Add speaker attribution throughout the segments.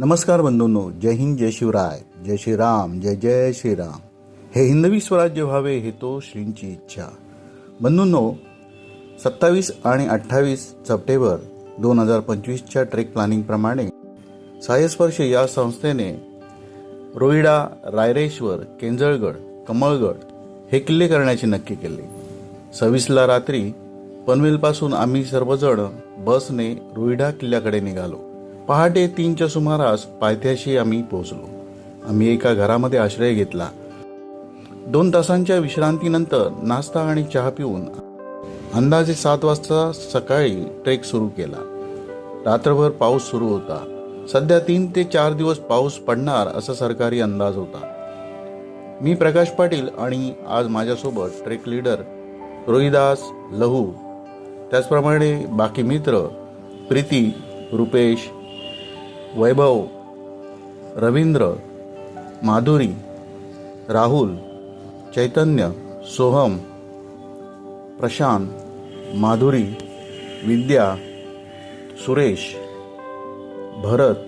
Speaker 1: नमस्कार बंधूंनो, जय हिंद, जय शिवराय, जय श्रीराम, जय जय श्रीराम. हे हिंदवी स्वराज्य व्हावे हे तो श्रींची इच्छा. बंधूंनो, 27 आणि 28 सप्टेंबर 2025च्या ट्रेक प्लॅनिंगप्रमाणे सायस्पर्श या संस्थेने रोईडा, रायरेश्वर, केंजळगड, कमळगड हे किल्ले करण्याचे नक्की केले. 26ला रात्री पनवेलपासून आम्ही सर्वजण बसने रोईडा किल्ल्याकडे निघालो. पहाटे 3च्या सुमारास पायथ्याशी आम्ही पोहोचलो. आम्ही एका घरामध्ये आश्रय घेतला. 2 तासांच्या विश्रांतीनंतर नाश्ता आणि चहा पिऊन अंदाजे 7 वाजता सकाळी ट्रेक सुरू केला. रात्रभर पाऊस सुरू होता. सध्या 3 ते 4 दिवस पाऊस पडणार असा सरकारी अंदाज होता. मी प्रकाश पाटील आणि आज माझ्यासोबत ट्रेक लीडर रोहिदास, लहू, त्याचप्रमाणे बाकी मित्र प्रीती, रुपेश, वैभव, रवींद्र, माधुरी, राहुल, चैतन्य, सोहम, प्रशांत, माधुरी, विद्या, सुरेश, भरत,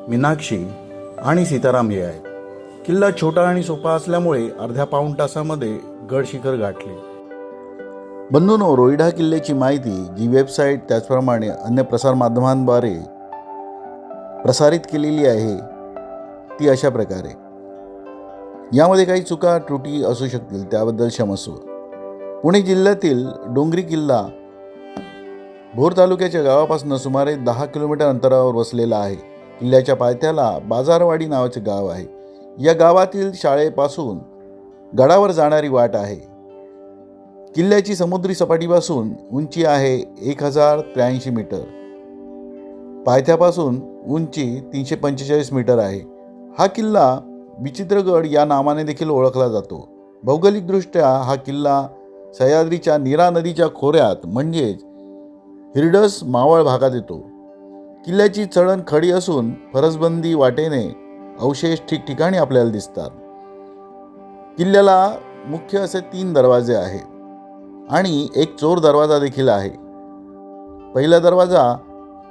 Speaker 1: मीनाक्षी आणि सीताराम हे आहेत. किल्ला छोटा आणि सोपा असल्यामुळे अर्ध्या पाऊण तासामध्ये गड शिखर गाठले. बंधूंनो, रोईडा किल्ल्याची माहिती जी वेबसाईट त्याचप्रमाणे अन्य प्रसारमाध्यमांद्वारे प्रसारित केलेली आहे ती अशा प्रकारे. यामध्ये काही चुका त्रुटी असू शकतील, त्याबद्दल क्षमस्व. पुणे जिल्ह्यातील डोंगरी किल्ला भोर तालुक्याच्या गावापासून सुमारे 10 किलोमीटर अंतरावर वसलेला आहे. किल्ल्याच्या पायथ्याला बाजारवाडी नावाचे गाव आहे. या गावातील शाळेपासून गडावर जाणारी वाट आहे. किल्ल्याची समुद्री सपाटीपासून उंची आहे 1083 मीटर. पायथ्यापासून उंची 345 मीटर आहे. हा किल्ला विचित्रगड या नावाने देखील ओळखला जातो. भौगोलिकदृष्ट्या हा किल्ला सह्याद्रीच्या नीरा नदीच्या खोऱ्यात म्हणजेच हिरडस मावळ भागात येतो. किल्ल्याची चढण खडी असून फरसबंदी वाटेने अवशेष ठिकठिकाणी आपल्याला दिसतात. किल्ल्याला मुख्य असे 3 दरवाजे आहेत आणि एक चोर दरवाजा देखील आहे. पहिला दरवाजा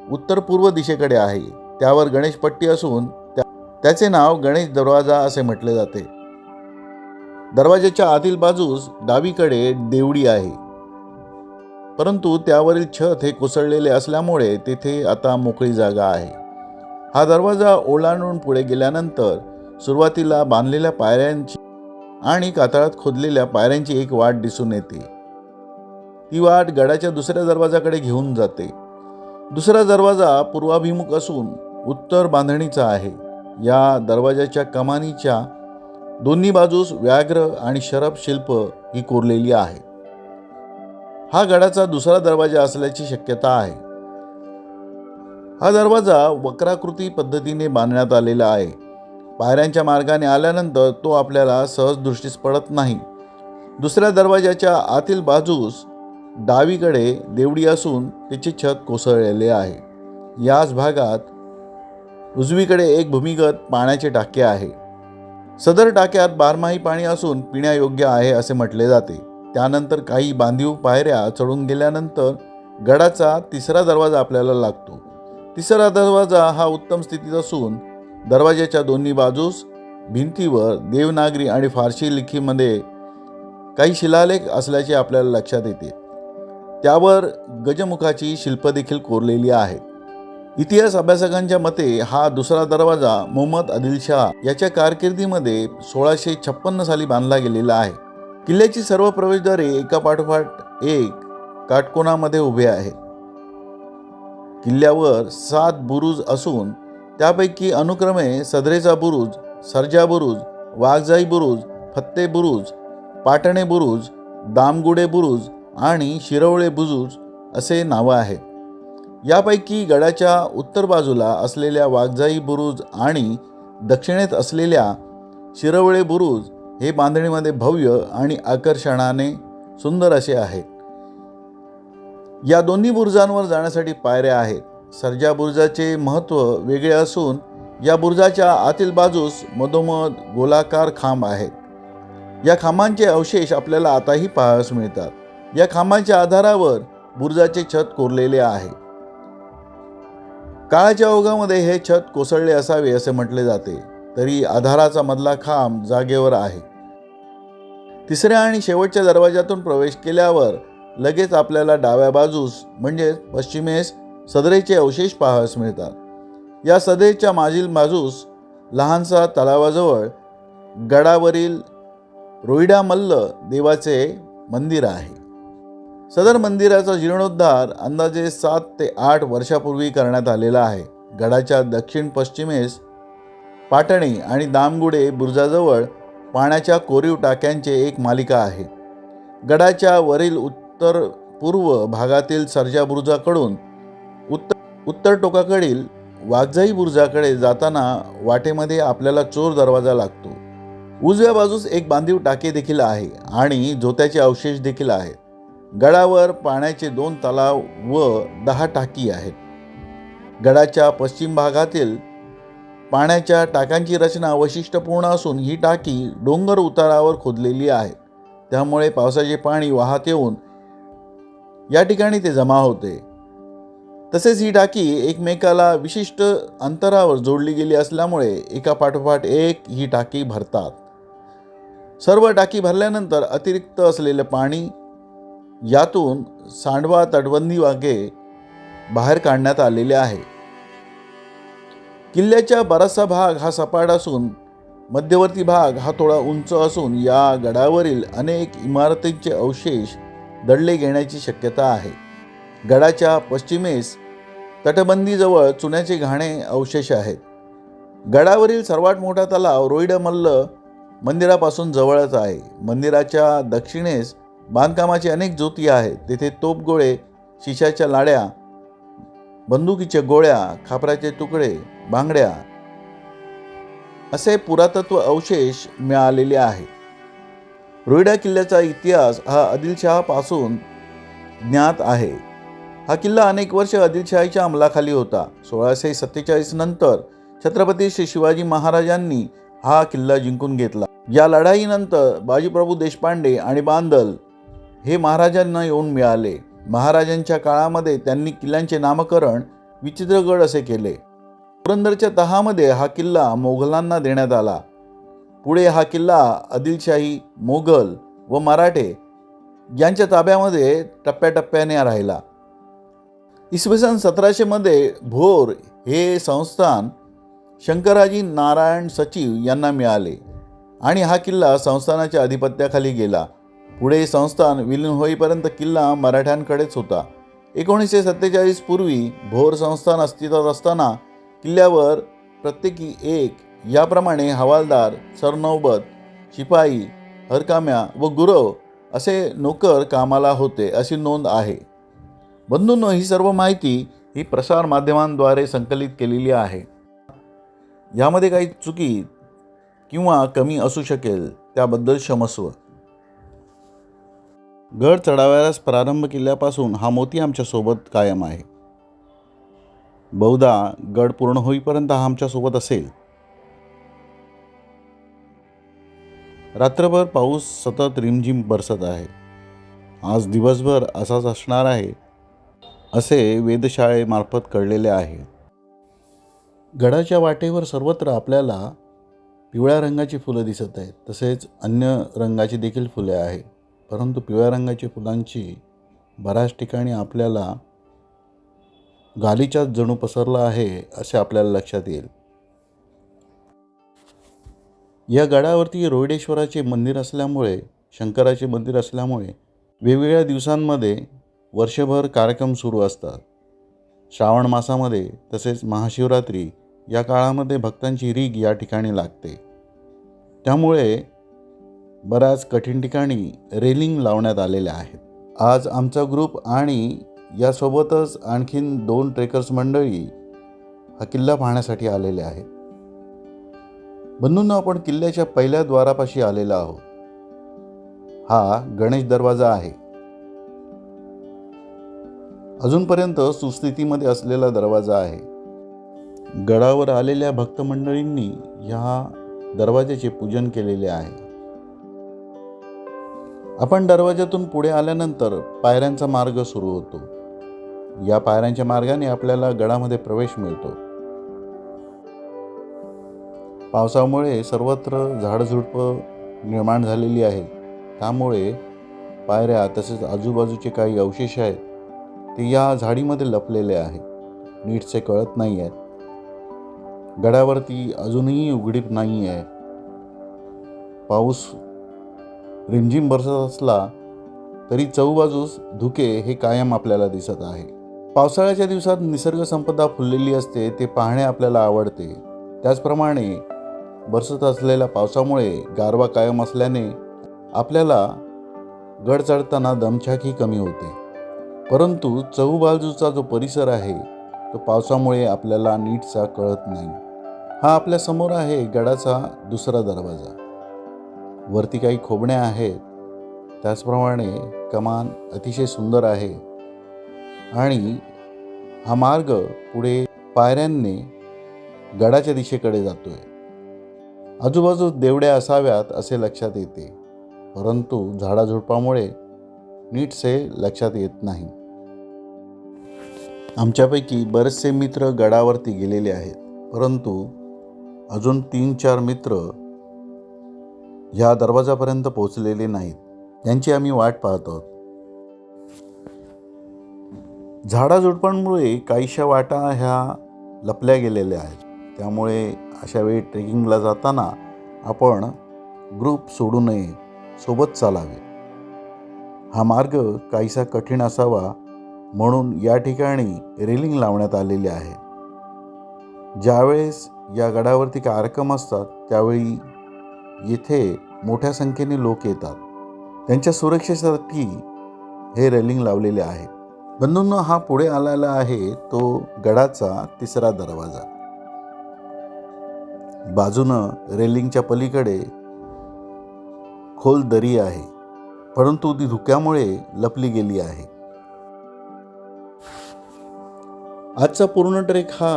Speaker 1: उत्तर पूर्व दिशेकडे आहे. त्यावर गणेशपट्टी असून त्याचे नाव गणेश दरवाजा असे म्हटले जाते. दरवाजाच्या आतील बाजूस डावीकडे देवडी आहे, परंतु त्यावरील छत हे कोसळलेले असल्यामुळे तेथे आता मोकळी जागा आहे. हा दरवाजा ओलांडून पुढे गेल्यानंतर सुरुवातीला बांधलेल्या पायऱ्यांची आणि कातळात खोदलेल्या पायऱ्यांची एक वाट दिसून येते. ती वाट गडाच्या दुसऱ्या दरवाजाकडे घेऊन जाते. दुसरा दरवाजा पूर्वाभिमुख असून उत्तर बांधणीचा आहे. या दरवाजाच्या कमानीच्या दोन्ही बाजूस व्याघ्र आणि शरभ शिल्प ही कोरलेली आहे. हा गडाचा दुसरा दरवाजा असल्याची शक्यता आहे. हा दरवाजा वक्राकृती पद्धतीने बांधण्यात आलेला आहे. पायऱ्यांच्या मार्गाने आल्यानंतर तो आपल्याला सहज दृष्टीस पडत नाही. दुसऱ्या दरवाजाच्या आतील बाजूस डावीकडे देवडी असून त्याचे छत कोसळलेले आहे. याच भागात उजवीकडे एक भूमिगत पाण्याचे टाके आहे. सदर टाक्यात बारमाही पाणी असून पिण्यायोग्य आहे असे म्हटले जाते. त्यानंतर काही बांधीव पायऱ्या चढून गेल्यानंतर गडाचा तिसरा दरवाजा आपल्याला लागतो. तिसरा दरवाजा हा उत्तम स्थितीत असून दरवाजाच्या दोन्ही बाजूस भिंतीवर देवनागरी आणि फारसी लिखीमध्ये काही शिलालेख असल्याचे आपल्याला लक्षात येते. त्यावर गजमुखाची शिल्प देखील कोरलेली आहेत. इतिहास अभ्यासकांच्या मते हा दुसरा दरवाजा मोहम्मद आदिलशाह याच्या कारकिर्दीमध्ये 1656 साली बांधला गेलेला आहे. किल्ल्याची सर्व प्रवेशद्वारे एका पाठोपाठ एक काटकोनामध्ये उभे आहेत. किल्ल्यावर 7 बुरुज असून त्यापैकी अनुक्रमे सदरेचा बुरुज, सर्जा बुरुज, वाघजाई बुरुज, फत्ते बुरुज, पाटणे बुरुज, दामगुडे बुरुज आणि शिरवळे बुरुज असे नावं आहेत. यापैकी गडाच्या उत्तर बाजूला असलेल्या वाघजाई बुरुज आणि दक्षिणेत असलेल्या शिरवळे बुरुज हे बांधणीमध्ये भव्य आणि आकर्षणाने सुंदर असे आहेत. या दोन्ही बुरुजांवर जाण्यासाठी पायऱ्या आहेत. सर्जा बुरुजाचे महत्त्व वेगळे असून या बुरुजाच्या आतील बाजूस मधोमध गोलाकार खांब आहेत. या खांबांचे अवशेष आपल्याला आताही पाहावयास मिळतात. या खांबांच्या आधारावर बुरुजाचे छत कोरलेले आहे. काळाच्या ओघामध्ये हे छत कोसळले असावे असे म्हटले जाते, तरी आधाराचा मधला खांब जागेवर आहे. तिसऱ्या आणि शेवटच्या दरवाजातून प्रवेश केल्यावर लगेच आपल्याला डाव्या बाजूस म्हणजे पश्चिमेस सदरेचे अवशेष पाहावयास मिळतात. या सदरेच्या मागील बाजूस लहानसा तलावाजवळ गडावरील रोहिडा मल्ल देवाचे मंदिर आहे. सदर मंदिराचा जीर्णोद्धार अंदाजे 7 ते 8 वर्षापूर्वी करण्यात आलेला आहे. गडाच्या दक्षिण पश्चिमेस पाटणे आणि दामगुडे बुरुजाजवळ पाण्याच्या कोरीव टाक्यांचे एक मालिका आहे. गडाच्या वरील उत्तर पूर्व भागातील सर्जा बुरुजाकडून उत्तर टोकाकडील वाघजाई बुरुजाकडे जाताना वाटेमध्ये आपल्याला चोर दरवाजा लागतो. उजव्या बाजूस एक बांधीव टाके देखील आहे आणि जोत्याचे अवशेष देखील आहेत. गडावर पाण्याचे 2 तलाव व 10 टाकी आहेत. गडाच्या पश्चिम भागातील पाण्याच्या टाक्यांची रचना वैशिष्ट्यपूर्ण असून ही टाकी डोंगर उतारावर खोदलेली आहे. त्यामुळे पावसाचे पाणी वाहत येऊन या ठिकाणी ते जमा होते. तसेच ही टाकी एकमेकाला विशिष्ट अंतरावर जोडली गेली असल्यामुळे एका पाठोपाठ एक ही टाकी भरतात. सर्व टाकी भरल्यानंतर अतिरिक्त असलेले पाणी यातून सांडवा तटबंदी वागे बाहेर काढण्यात आलेले आहे. किल्ल्याचा बराचसा भाग हा सपाट असून मध्यवर्ती भाग हा थोडा उंच असून या गडावरील अनेक इमारतींचे अवशेष दडले घेण्याची शक्यता आहे. गडाच्या पश्चिमेस तटबंदीजवळ चुन्याचे घाणे अवशेष आहेत. गडावरील सर्वात मोठा तलाव रोहिडा मल्ल मंदिरापासून जवळच आहे. मंदिराच्या दक्षिणेस बांधकामाचे अनेक ज्योती आहेत. तेथे तोफगोळे, शिशाच्या लाड्या, बंदुकीच्या गोळ्या, खापराचे तुकडे, बांगड्या असे पुरातत्व अवशेष मिळालेले आहेत. रोहिडा किल्ल्याचा इतिहास हा आदिलशहापासून ज्ञात आहे. हा किल्ला अनेक वर्ष आदिलशाहीच्या अंमलाखाली होता. 1647 नंतर छत्रपती श्री शिवाजी महाराजांनी हा किल्ला जिंकून घेतला. या लढाईनंतर बाजीप्रभू देशपांडे आणि बांदल हे महाराजांना येऊन मिळाले. महाराजांच्या काळामध्ये त्यांनी किल्ल्यांचे नामकरण विचित्रगड असे केले. पुरंदरच्या तहामध्ये हा किल्ला मोगलांना देण्यात आला. पुढे हा किल्ला आदिलशाही, मोगल व मराठे यांच्या ताब्यामध्ये टप्प्याटप्प्याने राहिला. इसवी सन 1700 मध्ये भोर हे संस्थान शंकराजी नारायण सचिव यांना मिळाले आणि हा किल्ला संस्थानाच्या अधिपत्याखाली गेला. पुढे संस्थान विलीन होईपर्यंत किल्ला मराठ्यांकडेच होता. 1947 पूर्वी भोर संस्थान अस्तित्वात असताना किल्ल्यावर प्रत्येकी एक याप्रमाणे हवालदार, सरनौबत, शिपाई, हरकाम्या व गुरव असे नोकर कामाला होते अशी नोंद आहे. बंधूंनो, ही सर्व माहिती ही प्रसार माध्यमांद्वारे संकलित केलेली आहे. यामध्ये काही चुकी किंवा कमी असू शकेल त्याबद्दल क्षमस्व. गड चढावयास प्रारंभ केल्यापासून हा मोती आमच्यासोबत कायम आहे. बहुधा गड पूर्ण होईपर्यंत हा आमच्यासोबत असेल. रात्रभर पाऊस सतत रिमझिम बरसत आहे. आज दिवसभर असाच असणार आहे असे वेधशाळेमार्फत कळलेले आहे. गडाच्या वाटेवर सर्वत्र आपल्याला पिवळ्या रंगाची फुलं दिसत आहेत. तसेच अन्य रंगाची देखील फुले आहेत. परंतु पिवळ्या रंगाची फुलांची बऱ्याच ठिकाणी आपल्याला गालिचाच जणू पसरला आहे असे आपल्याला लक्षात येईल. या गडावरती रोहिडेश्वराचे मंदिर असल्यामुळे, शंकराचे मंदिर असल्यामुळे वेगवेगळ्या दिवसांमध्ये वर्षभर कार्यक्रम सुरू असतात. श्रावण मासामध्ये तसेच महाशिवरात्री या काळामध्ये भक्तांची रीग या ठिकाणी लागते. त्यामुळे बऱ्याच कठीण ठिकाणी रेलिंग लावण्यात आलेल्या आहेत. आज आमचा ग्रुप आणि यासोबतच आणखीन 2 ट्रेकर्स मंडळी हा किल्ला पाहण्यासाठी आलेले आहेत. बंधूंनो, आपण किल्ल्याच्या पहिल्या द्वारापाशी आलेला आहोत. हा गणेश दरवाजा आहे. अजूनपर्यंत सुस्थितीमध्ये असलेला दरवाजा आहे. गडावर आलेल्या भक्त मंडळींनी ह्या दरवाजाचे पूजन केलेले आहे. आपण दरवाजातून पुढे आल्यानंतर पायऱ्यांचा मार्ग सुरू होतो. या पायऱ्यांच्या मार्गाने आपल्याला गडामध्ये प्रवेश मिळतो. पावसामुळे सर्वत्र झाडझुडपं निर्माण झालेली आहेत. त्यामुळे पायऱ्या तसेच आजूबाजूचे काही अवशेष आहेत ते या झाडीमध्ये लपलेले आहेत, नीटसे कळत नाही आहेत. गडावरती अजूनही उघडीप नाही आहे. पाऊस रिमझिम बरसत असला तरी चहूबाजूस धुके हे कायम आपल्याला दिसत आहे. पावसाळ्याच्या दिवसात निसर्ग संपदा फुललेली असते, ते पाहणे आपल्याला आवडते. त्याचप्रमाणे बरसत असलेल्या पावसामुळे गारवा कायम असल्याने आपल्याला गड चढताना दमछाकही कमी होते. परंतु चहूबाजूचा जो परिसर आहे तो पावसामुळे आपल्याला नीटसा कळत नाही. हा आपल्या समोर आहे गडाचा दुसरा दरवाजा. वरती काही खोबण्या आहेत, त्याचप्रमाणे कमान अतिशय सुंदर आहे आणि हा मार्ग पुढे पायऱ्यांनी गडाच्या दिशेकडे जातोय. आजूबाजूस देवड्या असाव्यात असे लक्षात येते, परंतु झाडाझुडपामुळे नीटसे लक्षात येत नाही. आमच्यापैकी बरेचसे मित्र गडावरती गेलेले आहेत, परंतु अजून 3-4 मित्र ह्या दरवाजापर्यंत पोहोचलेले नाहीत. यांची आम्ही वाट पाहत आहोत. झाडाझुडपांमुळे काहीशा वाटा ह्या लपल्या गेलेल्या आहेत. त्यामुळे अशा वेळी ट्रेकिंगला जाताना आपण ग्रुप सोडू नये, सोबत चालावे. हा मार्ग काहीसा कठीण असावा म्हणून या ठिकाणी रेलिंग लावण्यात आलेली आहे. ज्यावेळेस या गडावरती कार्यक्रम असतात त्यावेळी येथे मोठ्या संख्येने लोक येतात. त्यांच्या सुरक्षेसाठी हे रेलिंग लावलेले आहे. बंधूंनो, हा पुढे आलेला आहे तो गडाचा तिसरा दरवाजा. बाजूनं रेलिंगच्या पलीकडे खोल दरी आहे, परंतु ती धुक्यामुळे लपली गेली आहे. आजचा पूर्ण ट्रेक हा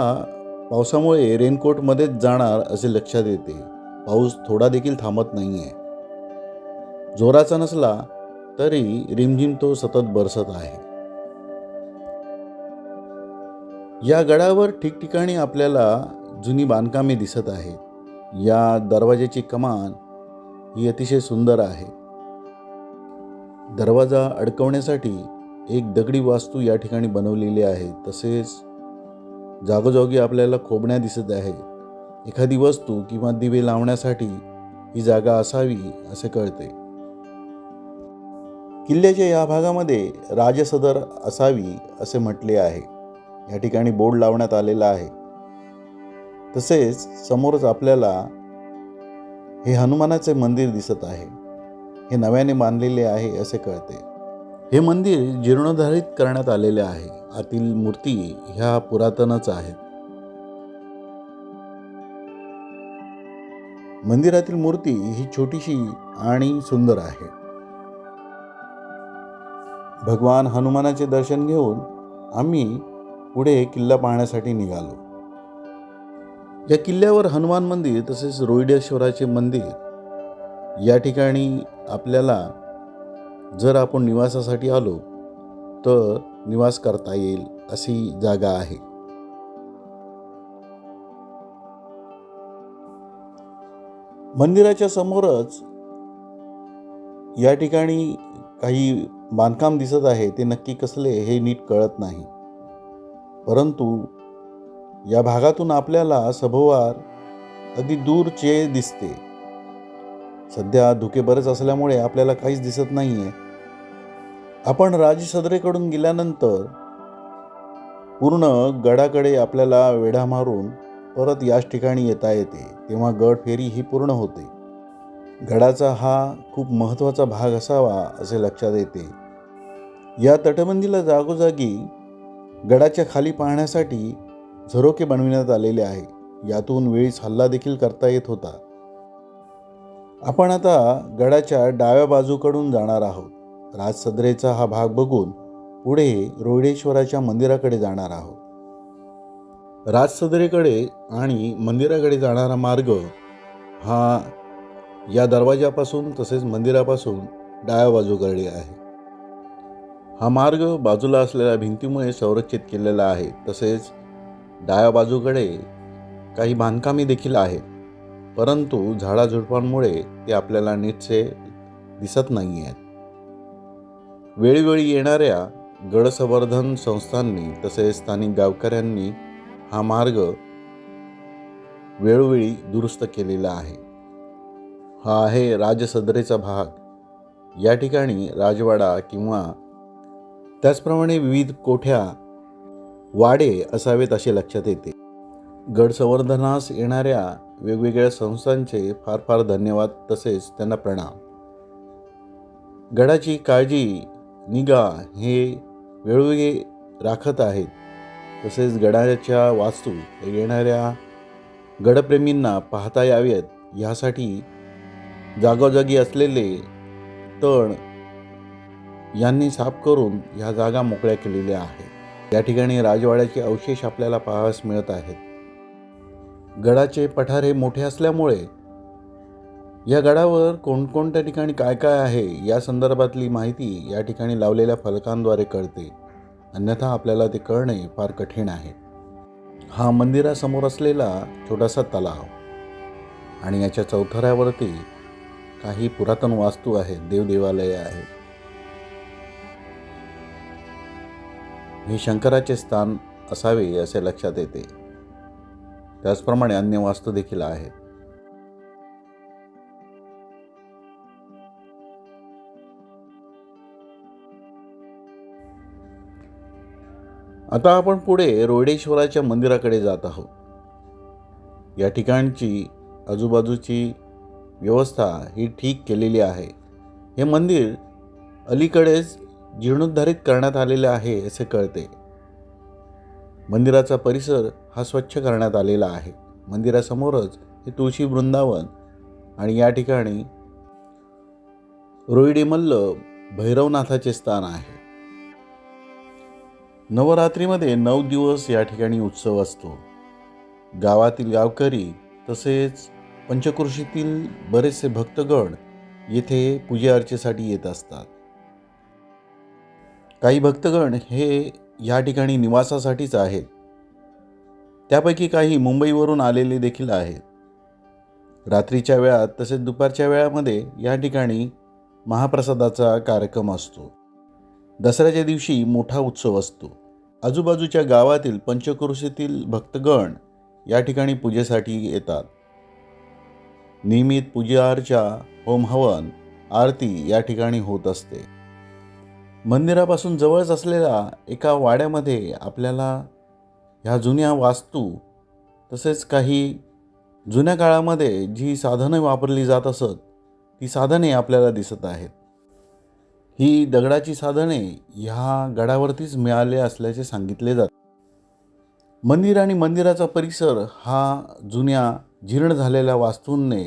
Speaker 1: पावसामुळे रेनकोटमध्येच जाणार असे लक्षात येते. पाऊस थोडा देखील थांबत नाही आहे. जोराचा नसला तरी रिमझिम तो सतत बरसत आहे. या गडावर ठिकठिकाणी आपल्याला जुनी बांधकामे दिसत आहेत. या दरवाजाची कमान ही अतिशय सुंदर आहे. दरवाजा अडकवण्यासाठी एक दगडी वास्तू या ठिकाणी बनवलेली आहे. तसेच जागोजागी आपल्याला खोबण्या दिसत आहे. एखादी वस्तू किंवा दिवे लावण्यासाठी ही जागा असावी असे कळते. किल्ल्याच्या या भागामध्ये राजसदर असावी असे म्हटले आहे. या ठिकाणी बोर्ड लावण्यात आलेला आहे. तसेच समोरच आपल्याला हे हनुमानाचे मंदिर दिसत आहे. हे नव्याने बांधलेले आहे असे कळते. हे मंदिर जीर्णोद्धारित करण्यात आलेले आहे. आतील मूर्ती ह्या पुरातनच आहेत. मंदिरातील मूर्ती ही छोटीशी आणि सुंदर आहे. भगवान हनुमानाचे दर्शन घेऊन आम्ही पुढे किल्ला पाहण्यासाठी निघालो. या किल्ल्यावर हनुमान मंदिर तसेच रोहिडेश्वराचे मंदिर या ठिकाणी आपल्याला जर आपण निवासासाठी आलो तर निवास करता येईल अशी जागा आहे. मंदिराच्या समोरच या ठिकाणी काही बांधकाम दिसत आहे. ते नक्की कसले हे नीट कळत नाही, परंतु या भागातून आपल्याला सभोवार अगदी दूरचे दिसते. सध्या धुके बरेच असल्यामुळे आपल्याला काहीच दिसत नाही आहे. आपण राजसदरेकडून गेल्यानंतर पूर्ण गडाकडे आपल्याला वेढा मारून परत याच ठिकाणी येता येते. तेव्हा गड फेरी ही पूर्ण होते. गडाचा हा खूप महत्त्वाचा भाग असावा असे लक्षात येते. या तटबंदीला जागोजागी गडाच्या खाली पाहण्यासाठी झरोके बनविण्यात आलेले आहे. यातून वेळीच हल्ला देखील करता येत होता. आपण आता गडाच्या डाव्या बाजूकडून जाणार आहोत. राजसदरेचा हा भाग बघून पुढे रोहिडेश्वराच्या मंदिराकडे जाणार आहोत. राजसदरेकडे आणि मंदिराकडे जाणारा मार्ग हा या दरवाजापासून तसेच मंदिरापासून डाव्या बाजूकडे आहे. हा मार्ग बाजूला असलेल्या भिंतीमुळे संरक्षित केलेला आहे. तसेच डाव्या बाजूकडे काही बांधकामे देखील आहेत, परंतु झाडाझुडपांमुळे ते आपल्याला नीटसे दिसत नाही आहेत. वेळोवेळी येणाऱ्या गड संवर्धन संस्थांनी तसेच स्थानिक गावकऱ्यांनी हा मार्ग वेळोवेळी दुरुस्त केलेला आहे. हा आहे राजसदरेचा भाग. या ठिकाणी राजवाडा किंवा त्याचप्रमाणे विविध कोठ्या, वाडे असावेत असे लक्षात येते. गड संवर्धनास येणाऱ्या वेगवेगळ्या संस्थांचे फार फार धन्यवाद तसेच त्यांना प्रणाम. गडाची काळजी, निगा हे वेळोवेळी राखत आहेत. तसेच गडाच्या वास्तू येणाऱ्या गडप्रेमींना पाहता यावेत यासाठी जागोजागी असलेले तण यांनी साफ करून ह्या जागा मोकळ्या केलेल्या आहेत. या ठिकाणी राजवाड्याचे अवशेष आपल्याला पाहावयास मिळत आहेत. गडाचे पठार हे मोठे असल्यामुळे या गडावर कोणकोणत्या ठिकाणी काय काय आहे या संदर्भातली माहिती या ठिकाणी लावलेल्या फलकांद्वारे कळते, अन्यथा आपल्याला ते कळणे फार कठीण आहे. हा मंदिरासमोर असलेला छोटासा तलाव आणि याच्या चौथऱ्यावरती काही पुरातन वास्तू आहेत, देवदेवालये आहेत. हे शंकराचे स्थान असावे असे लक्षात येते. त्याचप्रमाणे अन्य वास्तू देखील आहेत. आता आपण पुढे रोहिडेश्वराच्या मंदिराकडे जात आहोत. या ठिकाणची आजूबाजूची व्यवस्था ही ठीक केलेली आहे. हे मंदिर अलीकडेच जीर्णोद्धारित करण्यात आलेले आहे असे कळते. मंदिराचा परिसर हा स्वच्छ करण्यात आलेला आहे. मंदिरासमोरच हे तुळशी वृंदावन आणि या ठिकाणी रोहिडेमल्ल भैरवनाथाचे स्थान आहे. नवरात्रीमध्ये 9 दिवस या ठिकाणी उत्सव असतो. गावातील गावकरी तसेच पंचक्रोशीतील बरेचसे भक्तगण येथे पूजा-अर्चेसाठी येत असतात. काही भक्तगण हे या ठिकाणी निवासासाठीच आहेत. त्यापैकी काही मुंबईवरून आलेले देखील आहेत. रात्रीच्या वेळात तसेच दुपारच्या वेळामध्ये या ठिकाणी महाप्रसादाचा कार्यक्रम असतो. दसऱ्याच्या दिवशी मोठा उत्सव असतो. आजूबाजूच्या गावातील पंचक्रोशीतील भक्तगण या ठिकाणी पूजेसाठी येतात. नियमित पूजा अर्चा, होम हवन, आरती या ठिकाणी होत असते. मंदिरापासून जवळच असलेल्या एका वाड्यामध्ये आपल्याला ह्या जुन्या वास्तू तसेच काही जुन्या काळामध्ये जी साधने वापरली जात असत ती साधने आपल्याला दिसत आहेत. ही दगडाची साधने ह्या गडावरतीच मिळाले असल्याचे सांगितले जाते. मंदिर आणि मंदिराचा परिसर हा जुन्या जीर्ण झालेल्या वास्तूंनी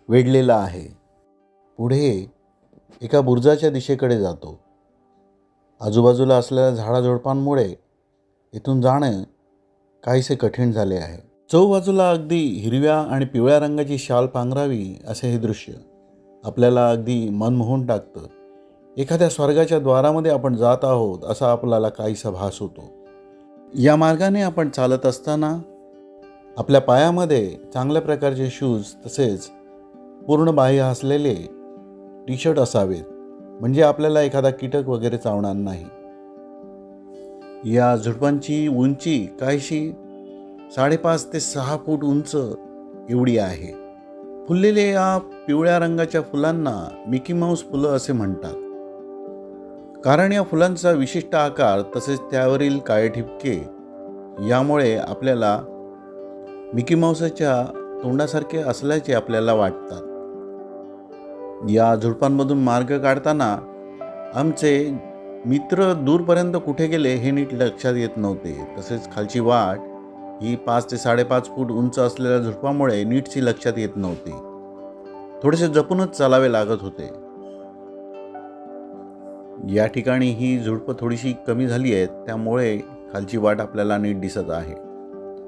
Speaker 1: वेढलेला आहे. पुढे एका बुरुजाच्या दिशेकडे जातो. आजूबाजूला असलेल्या झाडाझुडपांमुळे इथून जाणं काहीसे कठीण झाले आहे. चौबाजूला अगदी हिरव्या आणि पिवळ्या रंगाची शाल पांघरावी असे हे दृश्य आपल्याला अगदी मन मोहून टाकतं. एखाद्या स्वर्गाच्या द्वारामध्ये आपण जात आहोत असा आपल्याला काहीसा भास होतो. या मार्गाने आपण चालत असताना आपल्या पायामध्ये चांगल्या प्रकारचे शूज तसेच पूर्ण बाह्य असलेले टी शर्ट असावेत, म्हणजे आपल्याला एखादा कीटक वगैरे चावणार नाही. या झुडपांची उंची काहीशी 5.5 ते 6 फूट उंच एवढी आहे. फुललेल्या या पिवळ्या रंगाच्या फुलांना मिकी माऊस फुलं असे म्हणतात, कारण या फुलांचा विशिष्ट आकार तसेच त्यावरील काळे ठिपके यामुळे आपल्याला मिकी माऊसच्या तोंडासारखे असल्याचे आपल्याला वाटतात. या झुडपांमधून मार्ग काढताना आमचे मित्र दूरपर्यंत कुठे गेले हे नीट लक्षात येत नव्हते. तसेच खालची वाट ही 5 ते 5.5 फूट उंच असलेल्या झुडपामुळे नीटशी लक्षात येत नव्हती. थोडेसे जपूनच चालावे लागत होते. या ठिकाणी ही झुडपं थोडीशी कमी झाली आहेत, त्यामुळे खालची वाट आपल्याला नीट दिसत आहे.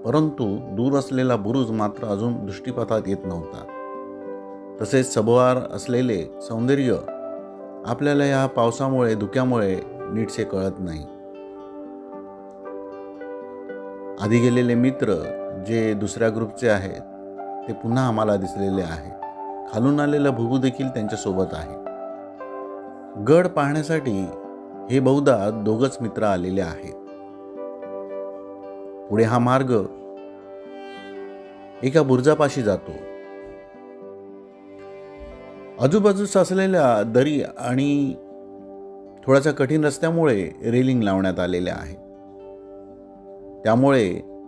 Speaker 1: परंतु दूर असलेला बुरुज मात्र अजून दृष्टीपथात येत नव्हता. तसेच सभोवार असलेले सौंदर्य आपल्याला या पावसामुळे धुक्यामुळे नीटसे कळत नाही. आधी गेलेले मित्र जे दुसऱ्या ग्रुपचे आहेत ते पुन्हा आम्हाला दिसलेले आहे. खालून आलेला भुबू देखील त्यांच्यासोबत आहे. गड पाहण्यासाठी हे बहुधा दोघच मित्र आलेले आहेत. पुढे हा मार्ग एका बुरुजापाशी जातो. आजूबाजूस असलेल्या दरी आणि थोड्याशा कठीण रस्त्यामुळे रेलिंग लावण्यात आलेल्या आहे. त्यामुळे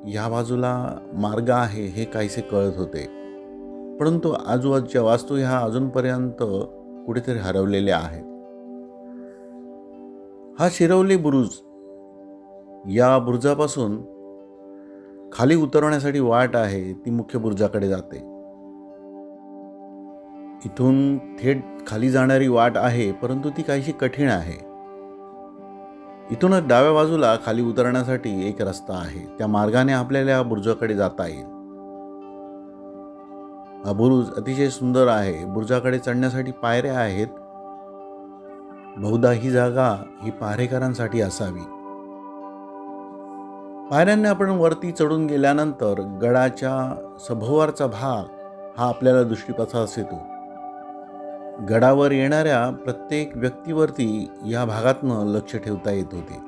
Speaker 1: या बाजूला मार्ग आहे हे काहीसे कळत होते, परंतु आजूबाजूच्या वास्तू ह्या अजूनपर्यंत कुठेतरी हरवलेल्या आहेत. हा शिरवली बुरुज, या बुरुजापासून खाली उतरण्यासाठी वाट आहे ती मुख्य बुरुजाकडे जाते. इथून थेट खाली जाणारी वाट आहे, परंतु ती काहीशी कठीण आहे. इथूनच डाव्या बाजूला खाली उतरण्यासाठी एक रस्ता आहे. त्या मार्गाने आपल्याला या बुरुजाकडे जाता येईल. हा बुरुज अतिशय सुंदर आहे. बुरुजाकडे चढण्यासाठी पायऱ्या आहेत. बहुधा ही जागा ही पहारेकरांसाठी असावी. पायऱ्यांनी आपण वरती चढून गेल्यानंतर गडाच्या सभोवरचा भाग हा आपल्याला दृष्टीपथास येतो. गडावर येणाऱ्या प्रत्येक व्यक्तीवरती या भागातनं लक्ष ठेवता येत होते.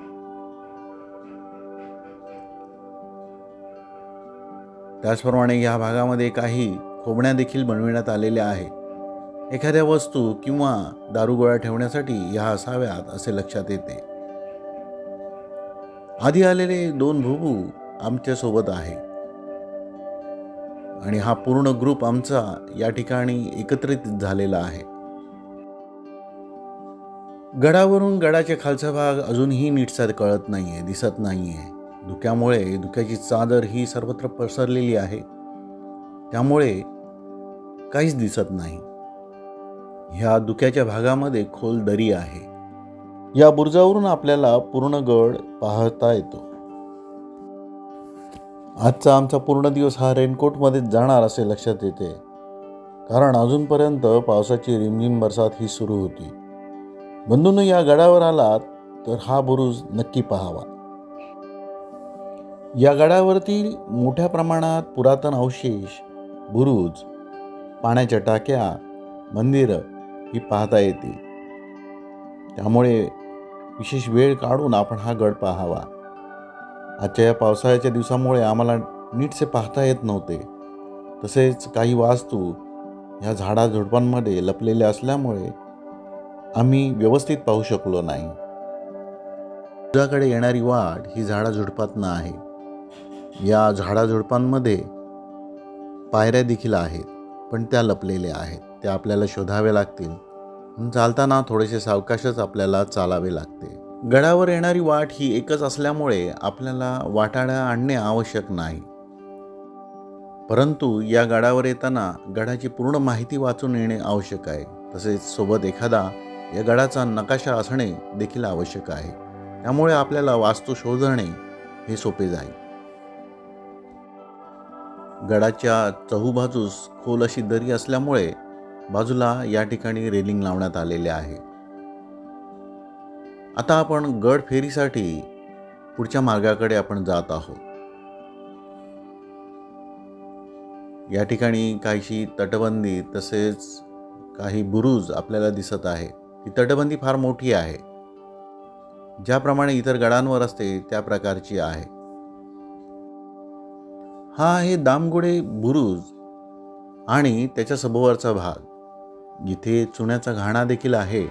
Speaker 1: त्याचप्रमाणे या भागामध्ये काही खोबण्या देखील बनविण्यात आलेल्या आहेत. एखाद्या वस्तू किंवा दारुगोळा ठेवण्यासाठी या असाव्यात असे लक्षात येते. आधी आलेले 2 भुबू आमच्या सोबत आहे आणि हा पूर्ण ग्रुप आमचा या ठिकाणी एकत्रित झालेला आहे. गडावरून गडाच्या खालचा भाग अजूनही नीटसा कळत नाहीये, दिसत नाहीये. धुक्यामुळे धुक्याची चादर ही सर्वत्र पसरलेली आहे. त्यामुळे काहीच दिसत नाही. ह्या धुक्याच्या भागामध्ये खोल दरी आहे. या बुरुजावरून आपल्याला पूर्ण गड पाहता येतो. आजचा आमचा पूर्ण दिवस हा रेनकोटमध्येच जाणार असे लक्षात येते, कारण अजूनपर्यंत पावसाची रिमझिम बरसात ही सुरू होती. बंधूंनो, या गडावर आलात तर हा बुरुज नक्की पाहावा. या गडावरती मोठ्या प्रमाणात पुरातन अवशेष, बुरुज, पाण्याच्या टाक्या, मंदिरं ही पाहता येतील. त्यामुळे विशेष वेळ काढून आपण हा गड पाहावा. आजच्या या पावसाळ्याच्या दिवसामुळे आम्हाला नीटसे पाहता येत नव्हते. तसेच काही वास्तू ह्या झाडाझुडपांमध्ये लपलेल्या असल्यामुळे आम्ही व्यवस्थित पाहू शकलो नाही. बुरुजाकडे येणारी वाट ही झाडाझुडपातनं आहे. या झाडाझुडपांमध्ये पायऱ्या देखील आहेत, पण त्या लपलेल्या आहेत. त्या आपल्याला शोधाव्या लागतील. चालताना थोडेसे सावकाशच आपल्याला चालावे लागते. गडावर येणारी वाट ही एकच असल्यामुळे आपल्याला वाटाड्या आणणे आवश्यक नाही. परंतु या गडावर येताना गडाची पूर्ण माहिती वाचून येणे आवश्यक आहे. तसेच सोबत एखादा या गडाचा नकाशा असणे देखील आवश्यक आहे. त्यामुळे आपल्याला वास्तू शोधणे हे सोपे जाईल. गडाच्या चहूबाजूस खोल अशी दरी असल्यामुळे बाजूला या ठिकाणी रेलिंग लावण्यात आलेले आहे. आता आपण गड फेरीसाठी पुढच्या मार्गाकडे आपण जात आहोत. या ठिकाणी काहीशी तटबंदी तसेच काही बुरुज आपल्याला दिसत आहे. ही तटबंदी फार मोठी आहे. ज्याप्रमाणे इतर गडांवर असते त्या प्रकारची आहे. हा आहे दामगुडे बुरुज आणि त्याच्या सभोवरचा भाग. जिथे चुन्याचा घाणा देखील आहे.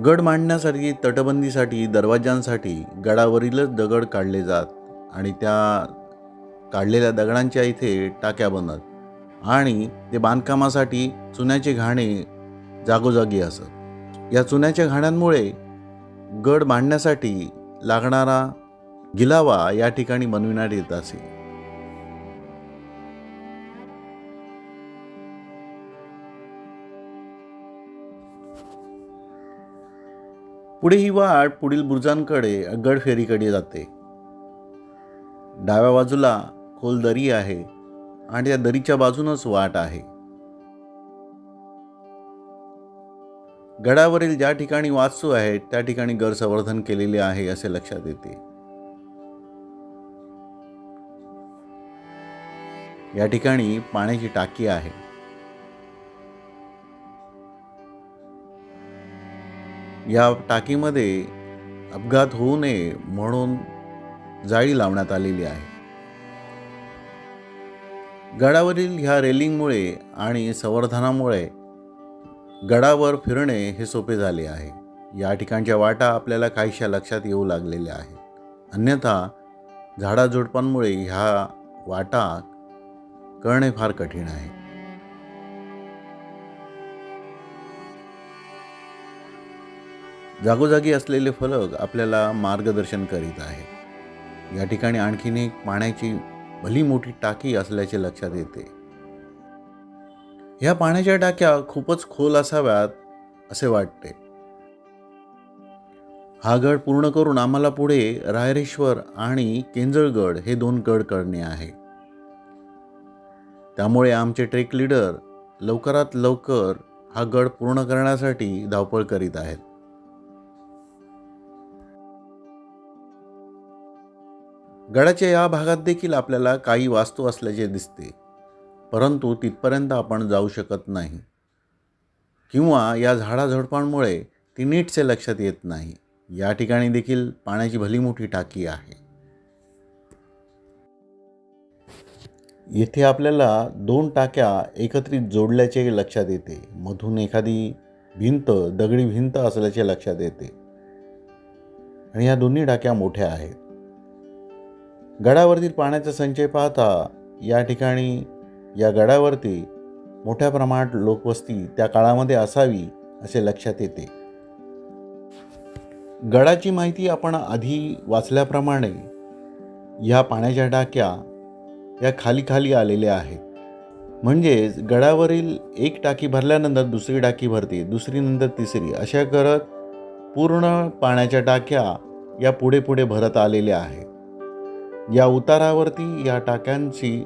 Speaker 1: गड मांडण्यासाठी, तटबंदीसाठी, दरवाजांसाठी गडावरीलच दगड काढले जात आणि त्या काढलेल्या दगडांच्या इथे टाक्या बनत आणि ते बांधकामासाठी चुन्याचे घाणे जागोजागी असत. या चुन्याच्या घाण्यांमुळे गड बांधण्यासाठी लागणारा गिलावा या ठिकाणी बनविण्यात येत असे. पुढे ही वाट पुढील बुरुजांकडे गड फेरीकडे जाते. डाव्या बाजूला खोल दरी आहे आणि त्या दरीच्या बाजूनच वाट आहे. गडावरील ज्या ठिकाणी वास्तू आहेत त्या ठिकाणी गड संवर्धन केलेले आहे असे लक्षात येते. या ठिकाणी पाण्याची टाकी आहे. या टाकीमध्ये अपघात होऊ नये म्हणून जाळी लावण्यात आलेली आहे. गडावरील ह्या रेलिंगमुळे आणि संवर्धनामुळे गडावर फिरणे हे सोपे झाले आहे. या ठिकाणच्या वाटा आपल्याला काहीशा लक्षात येऊ लागलेल्या आहेत. अन्यथा झाडाझुडपांमुळे ह्या वाटा कळणे फार कठीण आहे. जागोजागी असलेले फलक आपल्याला मार्गदर्शन करीत आहे. या ठिकाणी आणखीन एक पाण्याची भली मोठी टाकी असल्याचे लक्षात येते. ह्या पाण्याच्या टाक्या खूपच खोल असाव्यात असे वाटते. हा गड पूर्ण करून आम्हाला पुढे रायरेश्वर आणि केंजळगड हे 2 गड करणे आहे. त्यामुळे आमचे ट्रेक लीडर लवकरात लवकर हा गड पूर्ण करण्यासाठी धावपळ करीत आहेत. गडाच्या या भागात देखील आपल्याला काही वास्तू असल्याचे दिसते, परंतु तिथपर्यंत आपण जाऊ शकत नाही किंवा या झाडाझुडपांमुळे ती नीटसे लक्षात येत नाही. या ठिकाणी देखील पाण्याची भली मोठी टाकी आहे. येथे आपल्याला 2 टाक्या एकत्रित जोडल्याचे लक्षात येते. मधून एखादी भिंत, दगडी भिंत असल्याचे लक्षात येते आणि या दोन्ही टाक्या मोठ्या आहेत. गडावरील पाण्याचा संचय पाहता या ठिकाणी या गडावरती मोठ्या प्रमाणात लोकवस्ती त्या काळामध्ये असावी असे लक्षात येते. गडाची माहिती आपण आधी वाचल्याप्रमाणे या पाण्याच्या टाक्या या खाली खाली आलेल्या आहेत. म्हणजेच गडावरील एक टाकी भरल्यानंतर दुसरी टाकी भरते, दुसरी नंतर तिसरी, अशा करत पूर्ण पाण्याच्या टाक्या या पुढे पुढे भरत आलेल्या आहेत. या उतारावरती या टाक्यांची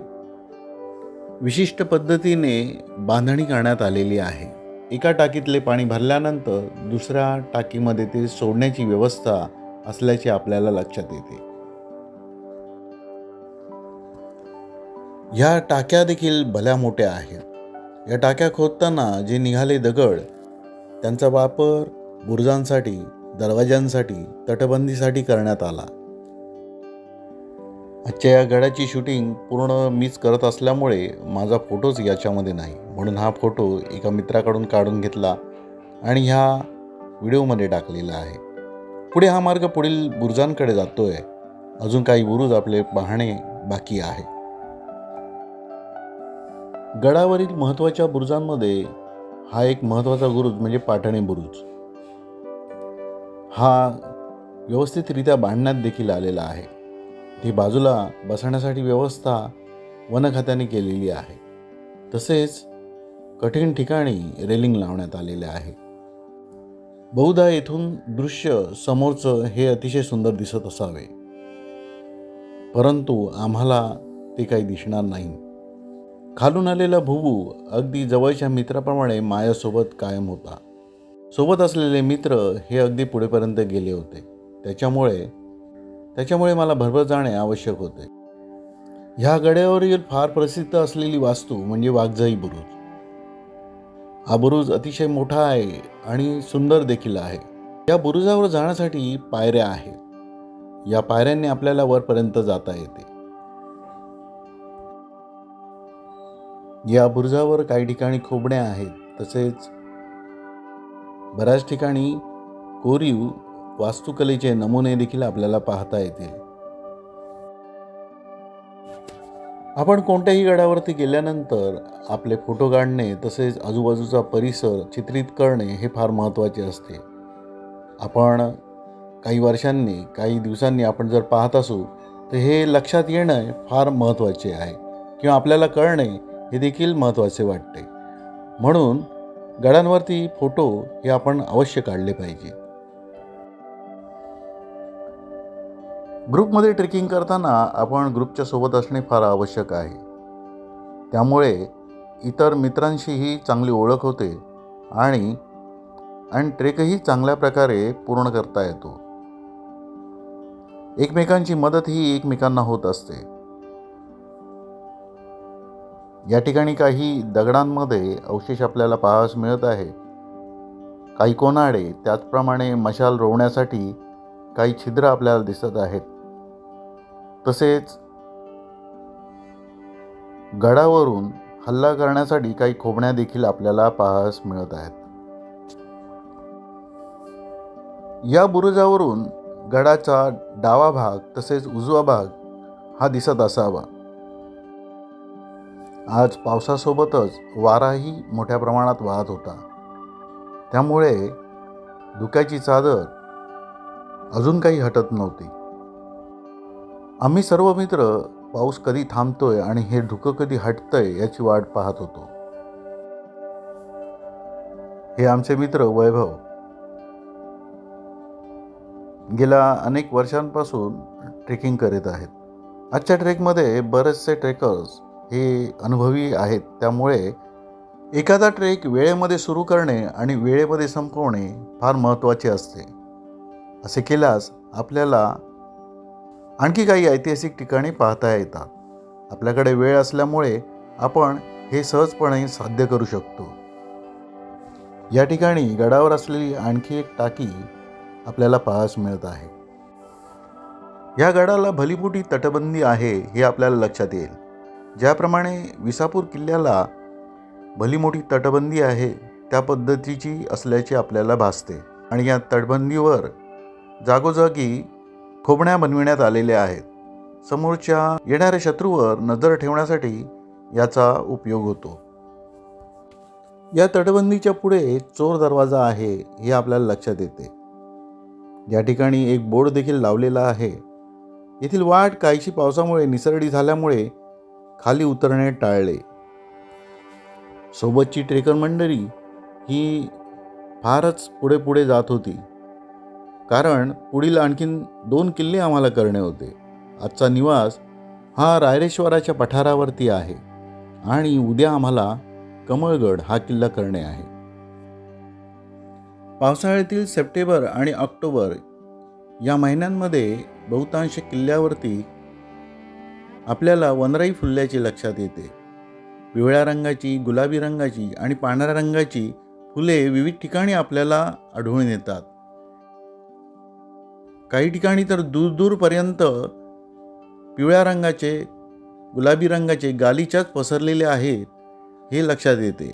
Speaker 1: विशिष्ट पद्धतीने बांधणी करण्यात आलेली आहे. एका टाकीतले पाणी भरल्यानंतर दुसऱ्या टाकीमध्ये ते सोडण्याची व्यवस्था असल्याचे आपल्याला लक्षात येते. ह्या टाक्या देखील भल्या मोठ्या आहेत. या टाक्या खोदताना जे निघाले दगड त्यांचा वापर बुरुजांसाठी, दरवाजांसाठी, तटबंदीसाठी करण्यात आला. आजच्या या गडाची शूटिंग पूर्ण मीच करत असल्यामुळे माझा फोटोच याच्यामध्ये नाही, म्हणून हा फोटो एका मित्राकडून काढून घेतला आणि ह्या व्हिडिओमध्ये टाकलेला आहे. पुढे हा मार्ग पुढील बुरुजांकडे जातोय. अजून काही बुरुज आपले पाहणे बाकी आहे. गडावरील महत्त्वाच्या बुरुजांमध्ये हा एक महत्त्वाचा बुरुज म्हणजे पाटणे बुरुज. हा व्यवस्थितरित्या बांधण्यात देखील आलेला आहे. ती बाजूला बसण्यासाठी व्यवस्था वन खात्याने केलेली आहे. तसेच कठीण ठिकाणी रेलिंग लावण्यात आलेले आहे. बहुधा येथून दृश्य समोरचं हे अतिशय सुंदर दिसत असावे, परंतु आम्हाला ते काही दिसणार नाही. खालून आलेला भुबू अगदी जवळच्या मित्राप्रमाणे माझ्यासोबत कायम होता. सोबत असलेले मित्र हे अगदी पुढेपर्यंत गेले होते. त्याच्यामुळे मला भरभर जाणे आवश्यक होते. ह्या गडावरील फार प्रसिद्ध असलेली वास्तू म्हणजे वाघजाई बुरुज. हा बुरुज अतिशय मोठा आहे आणि सुंदर देखील आहे. या बुरुजावर जाण्यासाठी पायऱ्या आहेत. या पायऱ्यांनी आपल्याला वरपर्यंत जाता येते. या बुरुजावर काही ठिकाणी खोबण्या आहेत. तसेच बऱ्याच ठिकाणी कोरीव वास्तुकलेचे नमुने देखील आपल्याला पाहता येतील. आपण कोणत्याही गडावरती गेल्यानंतर आपले फोटो काढणे तसेच आजूबाजूचा परिसर चित्रित करणे हे फार महत्त्वाचे असते. आपण काही वर्षांनी, काही दिवसांनी आपण जर पाहत असू तर हे लक्षात येणं फार महत्त्वाचे आहे किंवा आपल्याला कळणे हे देखील महत्त्वाचे वाटते. म्हणून गडांवरती फोटो हे आपण अवश्य काढले पाहिजे. ग्रुपमध्ये ट्रेकिंग करताना आपण ग्रुपच्या सोबत असणे फार आवश्यक आहे. त्यामुळे इतर मित्रांशीही चांगली ओळख होते आणि आणि ट्रेकही चांगल्या प्रकारे पूर्ण करता येतो. एकमेकांची मदत ही एकमेकांना होत असते. या ठिकाणी काही दगडांमध्ये अवशेष आपल्याला पाहावयास मिळत आहे. काही कोनाडे, त्याचप्रमाणे मशाल रोवण्यासाठी काही छिद्र आपल्याला दिसत आहेत. तसेच गडावरून हल्ला करण्यासाठी काही खोबण्या देखील आपल्याला पाहावयास मिळत आहेत. या बुरुजावरून गडाचा डावा भाग तसेच उजवा भाग हा दिसत असावा. आज पावसासोबतच वाराही मोठ्या प्रमाणात वाहत होता. त्यामुळे धुक्याची चादर अजून काही हटत नव्हती. आम्ही सर्व मित्र पाऊस कधी थांबतोय आणि हे धुकं कधी हटतंय याची वाट पाहत होतो. हे आमचे मित्र वैभव गेल्या अनेक वर्षांपासून ट्रेकिंग करीत आहेत. आजच्या ट्रेकमध्ये बरेचसे ट्रेकर्स हे अनुभवी आहेत. त्यामुळे एखादा ट्रेक वेळेमध्ये सुरू करणे आणि वेळेमध्ये संपवणे फार महत्त्वाचे असते. असे केल्यास आपल्याला आणखी काही ऐतिहासिक ठिकाणी पाहता येतात. आपल्याकडे वेळ असल्यामुळे आपण हे सहजपणे साध्य करू शकतो. या ठिकाणी गडावर असलेली आणखी एक टाकी आपल्याला पाहावयास मिळत आहे. या गडाला भलीमोठी तटबंदी आहे हे आपल्याला लक्षात येईल. ज्याप्रमाणे विसापूर किल्ल्याला भलीमोठी तटबंदी आहे त्या पद्धतीची असल्याचे आपल्याला भासते. आणि या तटबंदीवर जागोजागी खोबण्या बनविण्यात आलेल्या आहेत. समोरच्या येणाऱ्या शत्रूवर नजर ठेवण्यासाठी याचा उपयोग होतो. या तटबंदीच्या पुढे चोर दरवाजा आहे हे आपल्याला लक्षात येते. या ठिकाणी एक बोर्ड देखील लावलेला आहे. येथील वाट काहीशी पावसामुळे निसरडी झाल्यामुळे खाली उतरणे टाळले. सोबतची ट्रेकर मंडळी ही फारच पुढे जात होती, कारण पुढील आणखीन 2 किल्ले आम्हाला करणे होते. आजचा निवास हा रायरेश्वराच्या पठारावरती आहे आणि उद्या आम्हाला कमळगड हा किल्ला करणे आहे. पावसाळ्यातील सप्टेंबर आणि ऑक्टोबर या महिन्यांमध्ये बहुतांश किल्ल्यावरती आपल्याला वनराई फुलल्याचे लक्षात येते. पिवळ्या रंगाची, गुलाबी रंगाची आणि पांढऱ्या रंगाची फुले विविध ठिकाणी आपल्याला आढळून येतात. काही ठिकाणी तर दूरपर्यंत पिवळ्या रंगाचे, गुलाबी रंगाचे गालिचाच पसरलेले आहेत हे लक्षात येते.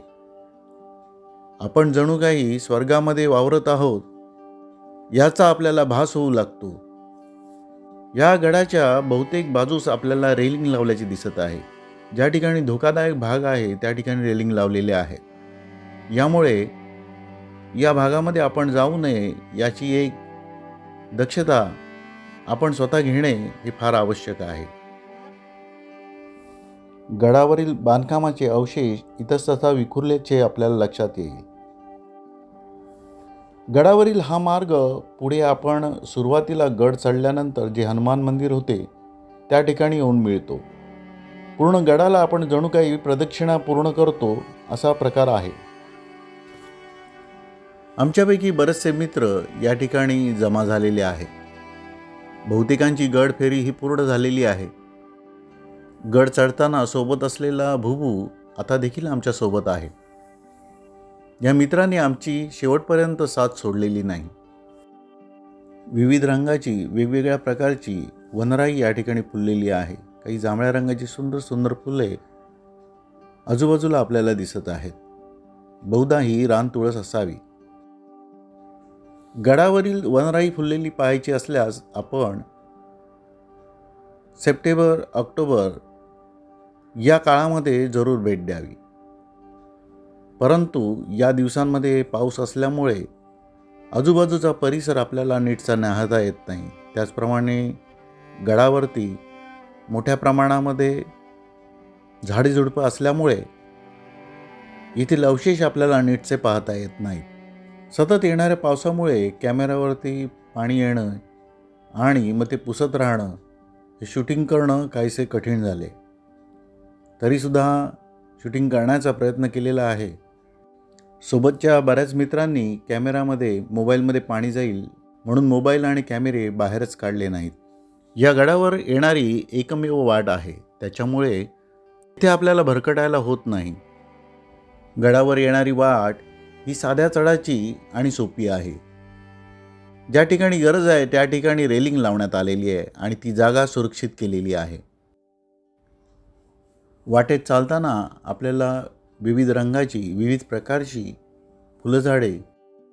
Speaker 1: आपण जणू काही स्वर्गामध्ये वावरत आहोत याचा आपल्याला भास होऊ लागतो. या गडाच्या बहुतेक बाजूस आपल्याला रेलिंग लावल्याचे दिसत आहे. ज्या ठिकाणी धोकादायक भाग आहे त्या ठिकाणी रेलिंग लावलेले आहे. यामुळे या भागामध्ये आपण जाऊ नये याची एक दक्षता आपण स्वतः घेणे हे फार आवश्यक आहे. गडावरील बांधकामाचे अवशेष इतस्ततः विखुरल्याचे आपल्याला लक्षात येईल. गडावरील हा मार्ग पुढे आपण सुरुवातीला गड चढल्यानंतर जे हनुमान मंदिर होते त्या ठिकाणी येऊन मिळतो. पूर्ण गडाला आपण जणू काही प्रदक्षिणा पूर्ण करतो असा प्रकार आहे. आमच्यापैकी बरेचसे मित्र या ठिकाणी जमा झालेले आहेत. बहुतेकांची गड फेरी ही पूर्ण झालेली आहे. गड चढताना सोबत असलेला भुबू आता देखील आमच्या सोबत आहे. या मित्रांनी आमची शेवटपर्यंत साथ सोडलेली नाही. विविध रंगाची, वेगवेगळ्या प्रकारची वनराई या ठिकाणी फुललेली आहे. काही जांभळ्या रंगाची सुंदर सुंदर फुले आजूबाजूला आपल्याला दिसत आहेत. बहुधा ही रान तुळस असावी. गडावरील वनराई फुललेली पाहायची असल्यास आपण सप्टेंबर, ऑक्टोबर या काळामध्ये जरूर भेट द्यावी. परंतु या दिवसांमध्ये पाऊस असल्यामुळे आजूबाजूचा परिसर आपल्याला नीटसा न्याहाळता येत नाही. त्याचप्रमाणे गडावरती मोठ्या प्रमाणामध्ये झाडेझुडपं असल्यामुळे येथील अवशेष आपल्याला नीटसे पाहता येत नाहीत. सतत येणाऱ्या पावसामुळे कॅमेऱ्यावरती पाणी येणं आणि मग ते पुसत राहणं, हे शूटिंग करणं काहीसे कठीण झाले. तरीसुद्धा शूटिंग करण्याचा प्रयत्न केलेला आहे. सोबतच्या बऱ्याच मित्रांनी कॅमेरामध्ये मोबाईलमध्ये पाणी जाईल म्हणून मोबाईल आणि कॅमेरे बाहेरच काढले नाहीत. या गडावर येणारी एकमेव वाट आहे, त्याच्यामुळे इथे आपल्याला भरकटायला होत नाही. गडावर येणारी वाट ही साध्या चढाची आणि सोपी आहे. ज्या ठिकाणी गरज आहे त्या ठिकाणी रेलिंग लावण्यात आलेली आहे आणि ती जागा सुरक्षित केलेली आहे. वाटेत चालताना आपल्याला विविध रंगाची, विविध प्रकारची फुलझाडे,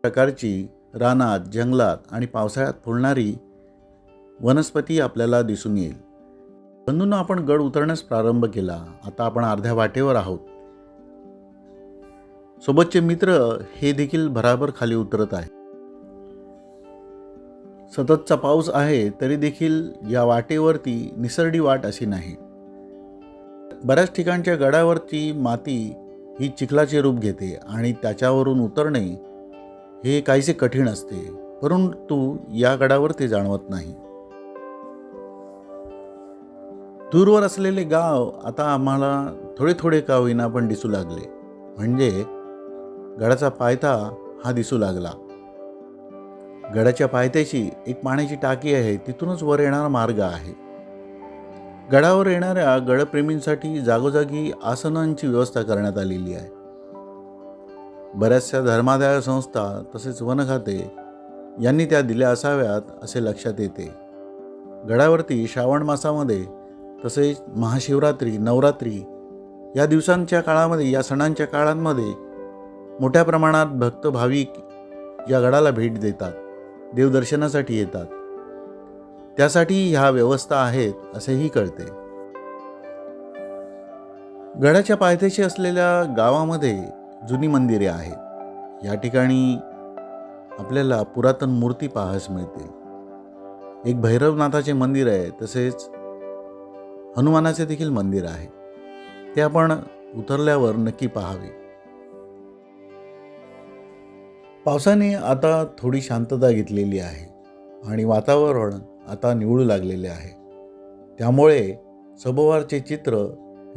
Speaker 1: प्रकारची रानात, जंगलात आणि पावसाळ्यात फुलणारी वनस्पती आपल्याला दिसून येईल. बंधूंनो, आपण गड उतरण्यास प्रारंभ केला. आता आपण अर्ध्या वाटेवर आहोत. सोबतचे मित्र हे देखील भराभर खाली उतरत आहे. सततचा पाऊस आहे तरी देखील या वाटेवरती निसरडी वाट अशी नाही. बऱ्याच ठिकाणच्या गडावरची माती ही चिखलाचे रूप घेते आणि त्याच्यावरून उतरणे हे काहीसे कठीण असते, परंतु या गडावर ते जाणवत नाही. दूरवर असलेले गाव आता आम्हाला थोडे थोडे का होईना पण दिसू लागले. म्हणजे गडाचा पायथा हा दिसू लागला. गडाच्या पायथ्याशी एक पाण्याची टाकी आहे, तिथूनच वर येणारा मार्ग आहे. गडावर येणाऱ्या गडप्रेमींसाठी जागोजागी आसनांची व्यवस्था करण्यात आलेली आहे. बऱ्याचशा धर्मादाय संस्था तसेच वन खाते यांनी त्या दिल्या असाव्यात असे लक्षात येते. गडावरती श्रावण मासामध्ये तसेच महाशिवरात्री, नवरात्री या दिवसांच्या काळामध्ये, या सणांच्या काळांमध्ये मोठ्या प्रमाणात भक्त भाविक या गडाला भेट देतात, देवदर्शनासाठी येतात. त्यासाठी ह्या व्यवस्था आहेत असेही कळते. गडाच्या पायथ्याशी असलेल्या गावामध्ये जुनी मंदिरे आहेत. या ठिकाणी आपल्याला पुरातन मूर्ती पाहायला मिळतील. एक भैरवनाथाचे मंदिर आहे, तसेच हनुमानाचे देखील मंदिर आहे. ते आपण उतरल्यावर नक्की पाहावे. पावसाने आता थोडी शांतता घेतलेली आहे आणि वातावरण आता निवळू लागलेले आहे. त्यामुळे सभोवारचे चित्र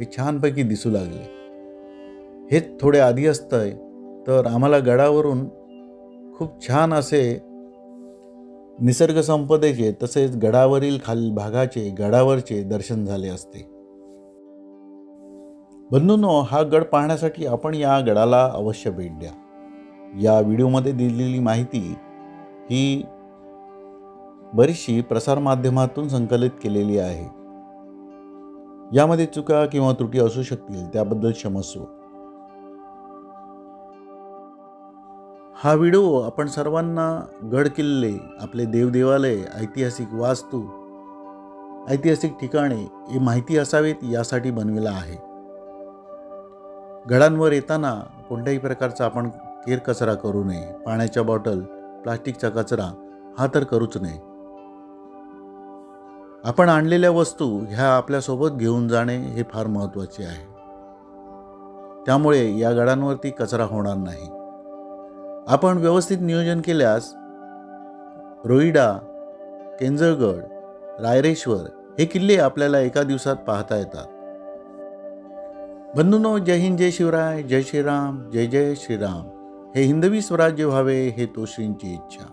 Speaker 1: हे छानपैकी दिसू लागले. हेच थोडे आधी असतंय तर आम्हाला गडावरून खूप छान असे निसर्ग संपदेचे तसेच गडावरील खालील भागाचे, गडावरचे दर्शन झाले असते. बंधूंनो, हा गड पाहण्यासाठी आपण या गडाला अवश्य भेट द्या. या व्हिडिओमध्ये दिलेली माहिती ही बरीचशी प्रसारमाध्यमातून संकलित केलेली आहे. यामध्ये चुका किंवा त्रुटी असू शकतील, त्याबद्दल क्षमस्व. हा व्हिडिओ आपण सर्वांना गड किल्ले, आपले देवदेवालय, ऐतिहासिक वास्तू, ऐतिहासिक ठिकाणे ही माहिती असावीत यासाठी बनविला आहे. गडांवर येताना कोणत्याही प्रकारचा आपण केरकचरा करू नये. पाण्याच्या बॉटल, प्लास्टिकचा कचरा हा तर करूच नये. आपण आणलेल्या वस्तू ह्या आपल्यासोबत घेऊन जाणे हे फार महत्त्वाचे आहे. त्यामुळे या गडांवरती कचरा होणार नाही. आपण व्यवस्थित नियोजन केल्यास रोईडा, केंजळगड, रायरेश्वर हे किल्ले आपल्याला एका दिवसात पाहता येतात. बंधूंनो, जय हिंद, जय शिवराय, जय श्रीराम, जय जय श्रीराम. हे हिंदवी स्वराज्य व्हावे हे तोश्रींची इच्छा.